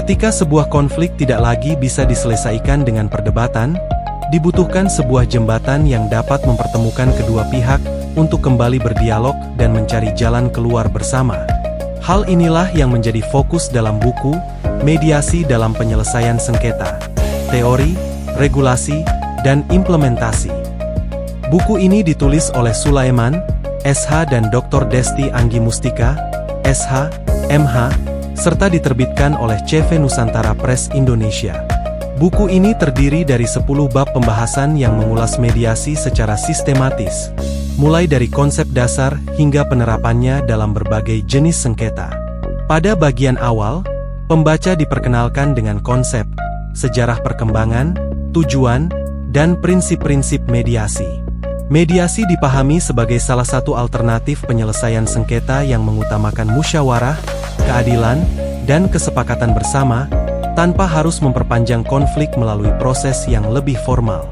Ketika sebuah konflik tidak lagi bisa diselesaikan dengan perdebatan, dibutuhkan sebuah jembatan yang dapat mempertemukan kedua pihak untuk kembali berdialog dan mencari jalan keluar bersama. Hal inilah yang menjadi fokus dalam buku Mediasi dalam Penyelesaian Sengketa, Teori, Regulasi, dan Implementasi. Buku ini ditulis oleh Sulaiman, SH dan Dr. Desti Anggi Mustika, SH, MH, serta diterbitkan oleh CV Nusantara Press Indonesia. Buku ini terdiri dari 10 bab pembahasan yang mengulas mediasi secara sistematis, mulai dari konsep dasar hingga penerapannya dalam berbagai jenis sengketa. Pada bagian awal, pembaca diperkenalkan dengan konsep, sejarah perkembangan, tujuan, dan prinsip-prinsip mediasi. Mediasi dipahami sebagai salah satu alternatif penyelesaian sengketa yang mengutamakan musyawarah, keadilan, dan kesepakatan bersama, tanpa harus memperpanjang konflik melalui proses yang lebih formal.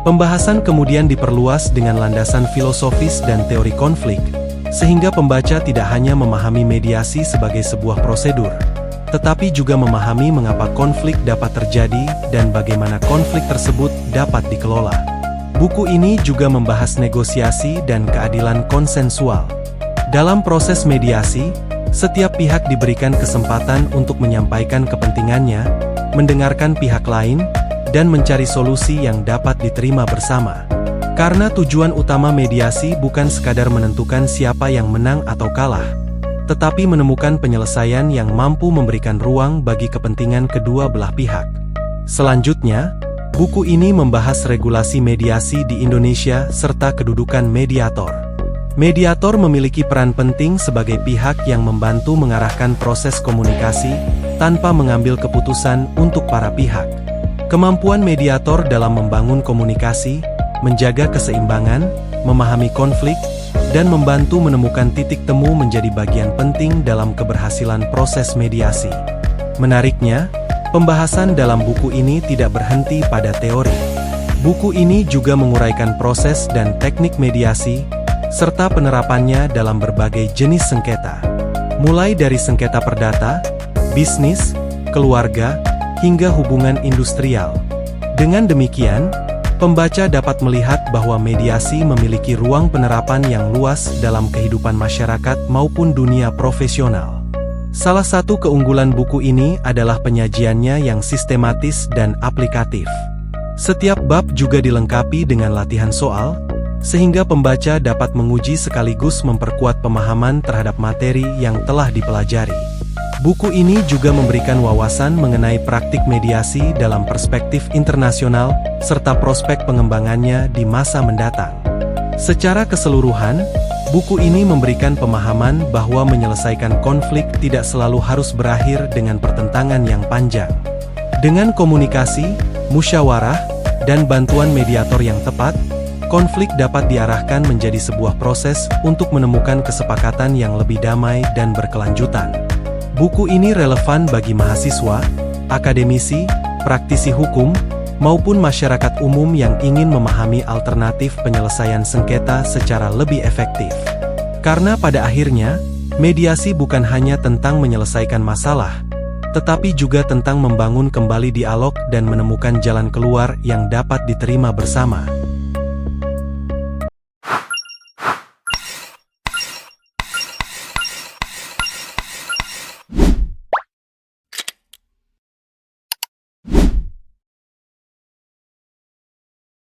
Pembahasan kemudian diperluas dengan landasan filosofis dan teori konflik, sehingga pembaca tidak hanya memahami mediasi sebagai sebuah prosedur, tetapi juga memahami mengapa konflik dapat terjadi dan bagaimana konflik tersebut dapat dikelola. Buku ini juga membahas negosiasi dan keadilan konsensual. Dalam proses mediasi, setiap pihak diberikan kesempatan untuk menyampaikan kepentingannya, mendengarkan pihak lain, dan mencari solusi yang dapat diterima bersama. Karena tujuan utama mediasi bukan sekadar menentukan siapa yang menang atau kalah, tetapi menemukan penyelesaian yang mampu memberikan ruang bagi kepentingan kedua belah pihak. Selanjutnya, buku ini membahas regulasi mediasi di Indonesia serta kedudukan mediator. Mediator memiliki peran penting sebagai pihak yang membantu mengarahkan proses komunikasi tanpa mengambil keputusan untuk para pihak. Kemampuan mediator dalam membangun komunikasi, menjaga keseimbangan, memahami konflik, dan membantu menemukan titik temu menjadi bagian penting dalam keberhasilan proses mediasi. Menariknya, pembahasan dalam buku ini tidak berhenti pada teori. Buku ini juga menguraikan proses dan teknik mediasi, serta penerapannya dalam berbagai jenis sengketa. Mulai dari sengketa perdata, bisnis, keluarga, hingga hubungan industrial. Dengan demikian, pembaca dapat melihat bahwa mediasi memiliki ruang penerapan yang luas dalam kehidupan masyarakat maupun dunia profesional. Salah satu keunggulan buku ini adalah penyajiannya yang sistematis dan aplikatif. Setiap bab juga dilengkapi dengan latihan soal, sehingga pembaca dapat menguji sekaligus memperkuat pemahaman terhadap materi yang telah dipelajari. Buku ini juga memberikan wawasan mengenai praktik mediasi dalam perspektif internasional, serta prospek pengembangannya di masa mendatang. Secara keseluruhan, buku ini memberikan pemahaman bahwa menyelesaikan konflik tidak selalu harus berakhir dengan pertentangan yang panjang. Dengan komunikasi, musyawarah, dan bantuan mediator yang tepat, konflik dapat diarahkan menjadi sebuah proses untuk menemukan kesepakatan yang lebih damai dan berkelanjutan. Buku ini relevan bagi mahasiswa, akademisi, praktisi hukum, maupun masyarakat umum yang ingin memahami alternatif penyelesaian sengketa secara lebih efektif. Karena pada akhirnya, mediasi bukan hanya tentang menyelesaikan masalah, tetapi juga tentang membangun kembali dialog dan menemukan jalan keluar yang dapat diterima bersama.